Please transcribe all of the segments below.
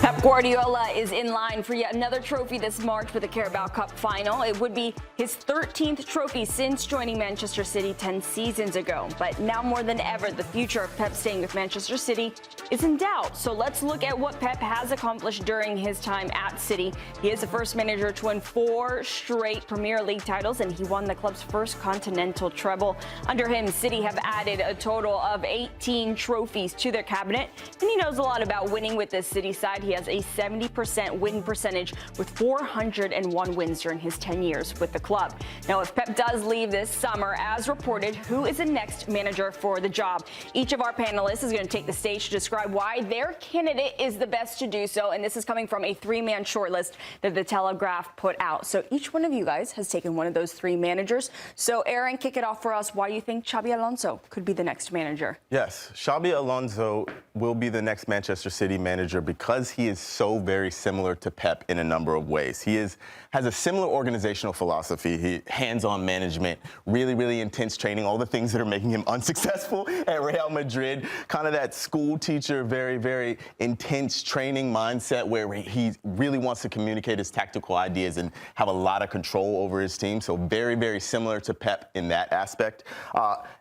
Pep Guardiola is in line for yet another trophy this March with the Carabao Cup Final. It would be his 13th trophy since joining Manchester City 10 seasons ago. But now more than ever, the future of Pep staying with Manchester City is in doubt. So let's look at what Pep has accomplished during his time at City. He is the first manager to win 4 straight Premier League titles, and he won the club's first continental treble. Under him, City have added a total of 18 trophies to their cabinet, and he knows a lot about winning with this City side. He has a 70% win percentage with 401 wins during his 10 years with the club. Now, if Pep does leave this summer, as reported, who is the next manager for the job? Each of our panelists is going to take the stage to describe why their candidate is the best to do so, and this is coming from a 3-man shortlist that the Telegraph put out. So each one of you guys has taken one of those 3 managers. So Aaron, kick it off for us. Why do you think Xabi Alonso could be the next manager? Yes, Xabi Alonso will be the next Manchester City manager because he is so very similar to Pep in a number of ways. He has a similar organizational philosophy. Hands-on management, really intense training, all the things that are making him unsuccessful at Real Madrid. Kind of that school teacher, very intense training mindset where he really wants to communicate his tactical ideas and have a lot of control over his team. So very similar to Pep in that aspect.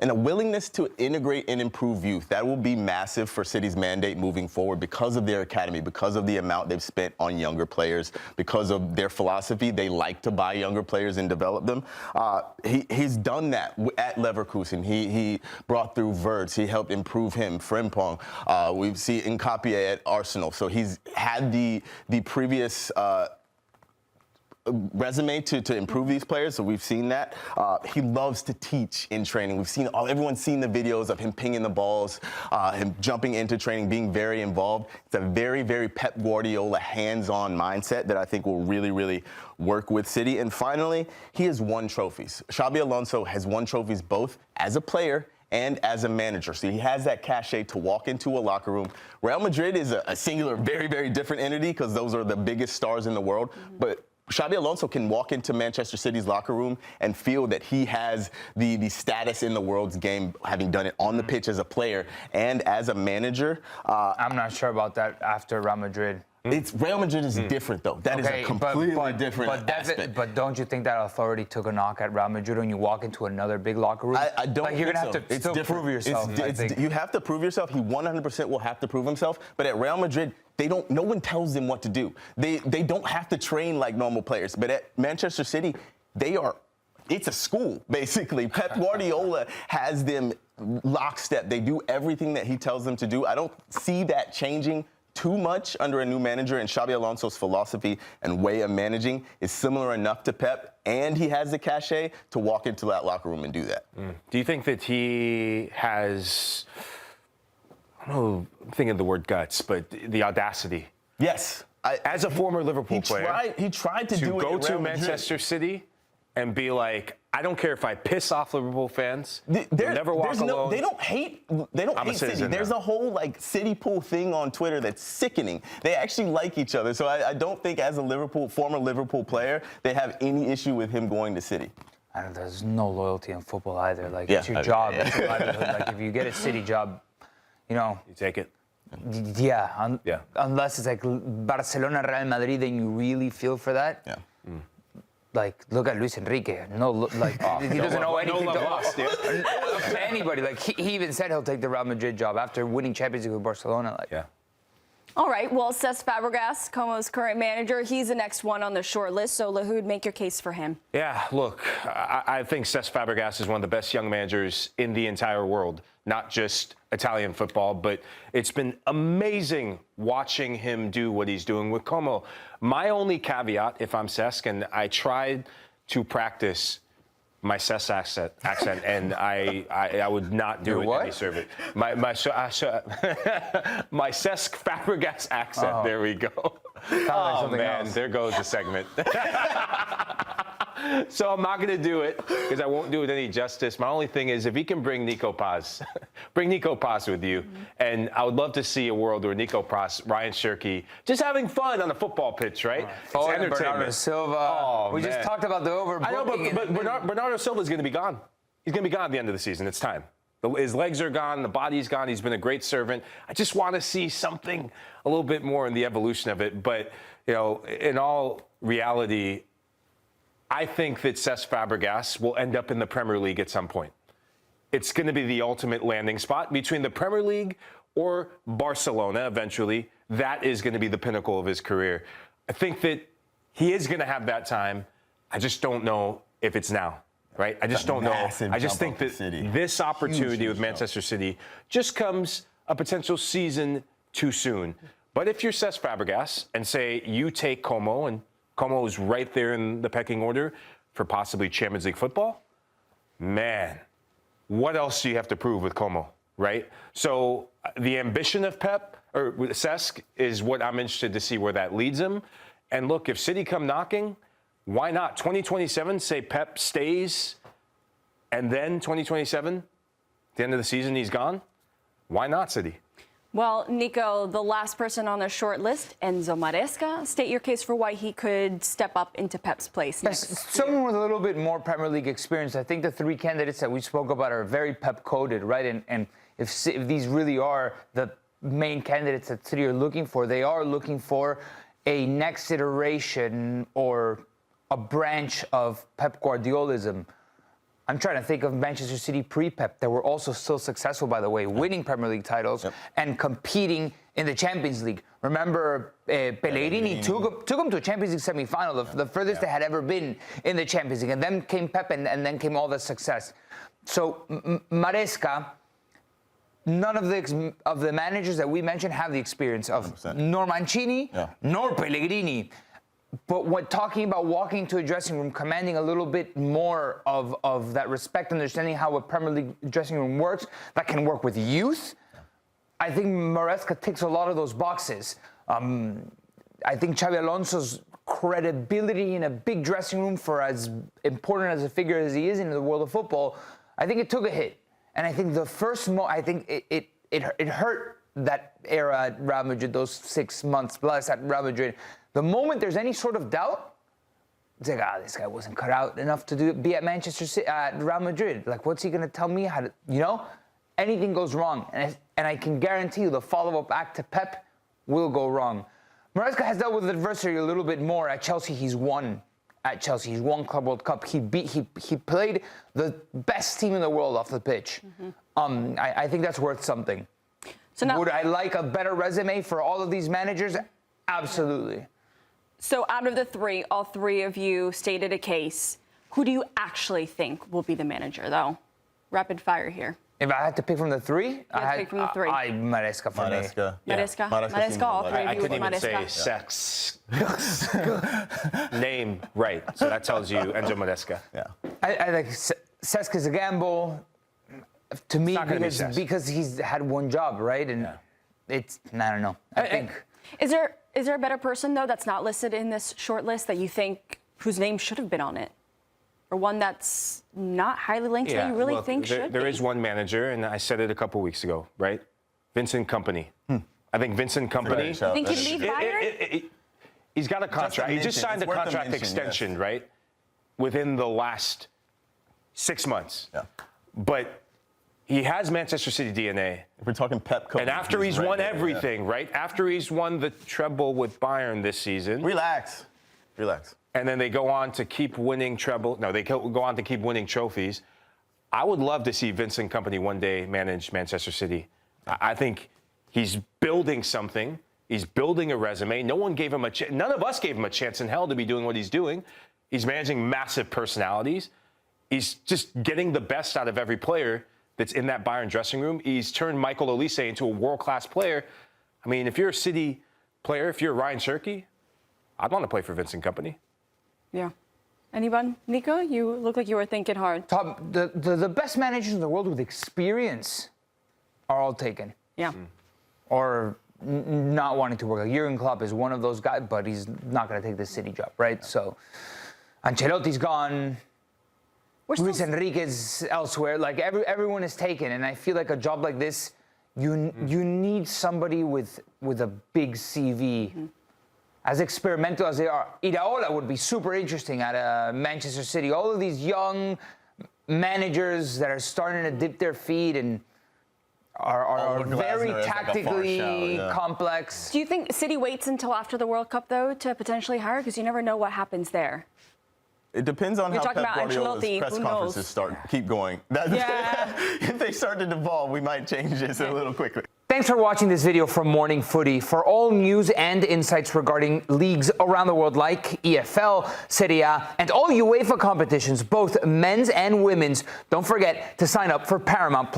And a willingness to integrate and improve youth. That will be massive for City's mandate moving forward because of their academy, because of the amount they've spent on younger players, because of their philosophy. They like to buy younger players and develop them. He's done that at Leverkusen. He brought through Wirtz. He helped improve him, Frimpong. We see Nkapie at Arsenal. So he's had the previous resume to improve these players, so we've seen that. He loves to teach in training. Everyone's seen the videos of him pinging the balls, him jumping into training, being very involved. It's a very Pep Guardiola hands-on mindset that I think will really work with City. And finally, he has won trophies. Xabi Alonso has won trophies both as a player and as a manager. So he has that cachet to walk into a locker room. Real Madrid is a singular, very different entity because those are the biggest stars in the world. But Xabi Alonso can walk into Manchester City's locker room and feel that he has the status in the world's game, having done it on the pitch as a player and as a manager. I'm not sure about that after Real Madrid. Real Madrid is different, though. That is a completely different aspect. But don't you think that authority took a knock at Real Madrid when you walk into another big locker room? I don't think you're so. Gonna have to still prove yourself. You have to prove yourself. He 100% will have to prove himself. But at Real Madrid, no one tells them what to do. They don't have to train like normal players. But at Manchester City, it's a school, basically. Pep Guardiola has them lockstep. They do everything that he tells them to do. I don't see that changing too much under a new manager, and Xabi Alonso's philosophy and way of managing is similar enough to Pep, and he has the cachet to walk into that locker room and do that. Do you think that he has, I don't know, I'm thinking of the word guts, but the audacity? Yes. As a former Liverpool player, he tried to do it go at to Real Manchester City and be like, I don't care if I piss off Liverpool fans. Never walk alone. They don't hate City. There's a whole City pool thing on Twitter that's sickening. They actually like each other. So I don't think as a former Liverpool player, they have any issue with him going to City. And there's no loyalty in football either. It's your job. It's your livelihood. If you get a City job, you take it. Yeah. Unless it's like Barcelona, Real Madrid, then you really feel for that. Yeah. Look at Luis Enrique. He doesn't know anything to anybody. He even said he'll take the Real Madrid job after winning Champions League with Barcelona. All right, well, Cesc Fàbregas, Como's current manager, he's the next one on the short list. So, Lahoud, make your case for him. Yeah, look, I think Cesc Fàbregas is one of the best young managers in the entire world, not just Italian football, but it's been amazing watching him do what he's doing with Como. My only caveat, if I'm Cesc, and I tried to practice my Cesc accent, and I would not do it any service. My Cesc Fàbregas accent. Oh. There we go. Oh man, there goes the segment. So I'm not going to do it because I won't do it any justice. My only thing is if he can bring Nico Paz, bring Nico Paz with you. And I would love to see a world where Nico Paz, Ryan Shirky, just having fun on the football pitch, right? It's entertainment. Bernardo Silva. Oh, we just talked about the overbooking. I know, but Bernardo Silva is going to be gone. He's going to be gone at the end of the season. It's time. His legs are gone, the body's gone. He's been a great servant. I just want to see something a little bit more in the evolution of it. But, you know, in all reality, I think that Cesc Fàbregas will end up in the Premier League at some point. It's going to be the ultimate landing spot between the Premier League or Barcelona eventually. That is going to be the pinnacle of his career. I think that he is going to have that time. I just don't know if it's now. Right? I just don't know. I just think that this opportunity with Manchester City just comes a potential season too soon. But if you're Cesc Fàbregas and say you take Como, and Como is right there in the pecking order for possibly Champions League football, man, what else do you have to prove with Como, right? So the ambition of Pep, or Cesc, is what I'm interested to see where that leads him. And look, if City come knocking, why not? 2027, say Pep stays, and then 2027, at the end of the season, he's gone? Why not City? Well, Nico, the last person on the short list, Enzo Maresca, state your case for why he could step up into Pep's place next year. Someone with a little bit more Premier League experience. I think the three candidates that we spoke about are very Pep-coded, right? And if these really are the main candidates that City are looking for, they are looking for a next iteration or a branch of Pep Guardiolism. I'm trying to think of Manchester City pre-Pep that were also still successful, by the way, winning Premier League titles and competing in the Champions League. Remember, Pellegrini took them to a Champions League semi-final, the furthest they had ever been in the Champions League. And then came Pep, and then came all the success. So Maresca, none of the managers that we mentioned have the experience of 100%. nor Mancini, nor Pellegrini. But when talking about walking into a dressing room, commanding a little bit more of that respect, understanding how a Premier League dressing room works, that can work with youth, I think Maresca ticks a lot of those boxes. I think Xabi Alonso's credibility in a big dressing room, for as important as a figure as he is in the world of football, I think it took a hit. And I think the first I think it hurt that era at Real Madrid, those 6 months plus at Real Madrid. The moment there's any sort of doubt, it's like, this guy wasn't cut out enough to be at Manchester City, at Real Madrid. Like, what's he going to tell me how to, anything goes wrong. And I can guarantee you the follow-up act to Pep will go wrong. Maresca has dealt with adversity a little bit more. At Chelsea, he's won. At Chelsea, he's won Club World Cup. He played the best team in the world off the pitch. I think that's worth something. So now, would I like a better resume for all of these managers? Absolutely. So out of the three, all three of you stated a case. Who do you actually think will be the manager, though? Rapid fire here. If I had to pick from the three, Maresca for me. Maresca, all three of you. I couldn't even say sex. Name right. So that tells you Enzo Maresca. Yeah. I think Cesc is a gamble to me because he's had one job, right? And it's, I don't know. I think. Is there a better person, though, that's not listed in this short list that you think whose name should have been on it? Or one that's not highly linked that you really think should be? There is one manager, and I said it a couple weeks ago, right? Vincent Kompany. I think Vincent Kompany. You think he'd leave Bayern? He's got a contract. He just signed a contract extension, right? Within the last 6 months. Yeah. But he has Manchester City DNA. If we're talking Pep, and after he's won everything, right? After he's won the treble with Bayern this season. Relax. And then they go on to keep winning treble. No, they go on to keep winning trophies. I would love to see Vincent Kompany one day manage Manchester City. I think he's building something. He's building a resume. No one gave him a chance. None of us gave him a chance in hell to be doing what he's doing. He's managing massive personalities. He's just getting the best out of every player that's in that Bayern dressing room. He's turned Michael Olise into a world-class player. I mean, if you're a City player, if you're Ryan Cherky, I'd want to play for Vincent Kompany. Yeah. Anyone? Nico, you look like you were thinking hard. The best managers in the world with experience are all taken. Yeah. Or not wanting to work. Like Jurgen Klopp is one of those guys, but he's not going to take the City job, right? Yeah. So Ancelotti's gone. Luis Enrique's elsewhere. Like everyone is taken, and I feel like a job like this, you need somebody with a big CV. As experimental as they are, Iraola would be super interesting at Manchester City. All of these young managers that are starting to dip their feet and are very tactically complex. Do you think City waits until after the World Cup, though, to potentially hire? Because you never know what happens there. It depends on how Pep Guardiola's press conferences keep going. If they start to devolve, we might change this a little quickly. Thanks for watching this video from Morning Footy. For all news and insights regarding leagues around the world like EFL, Serie A, and all UEFA competitions, both men's and women's, don't forget to sign up for Paramount+.